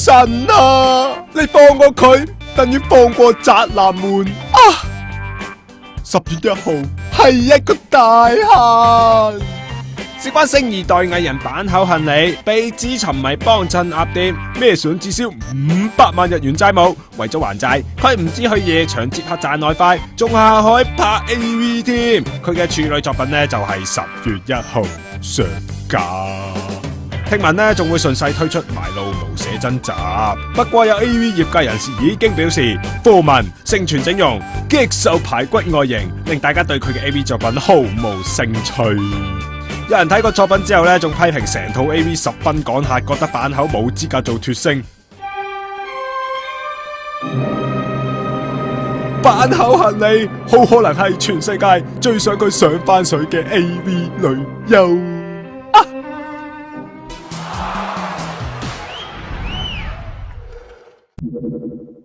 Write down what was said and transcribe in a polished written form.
神啊！你放過佢，等於放過宅男們啊！10月1號係一個大限。事關星二代藝人坂口幸里被指沉迷幫襯鴨店，孭上至少500萬日元債務，為咗還債，佢唔止去夜場接客賺外快，仲下海拍 AV 添。佢嘅處女作品呢，就係10月1號上架。聽聞呢仲會順勢推出埋路無寫真集，不過有 AV 業界人士已經表示，訃聞盛傳整容、激瘦排骨外形，令大家對佢嘅 AV 作品毫無興趣。有人睇過作品之後呢，仲批評成套 AV 十分趕客，覺得坂口冇資格做脫星。坂口幸里好可能係全世界最想佢上翻水嘅 AV 女優。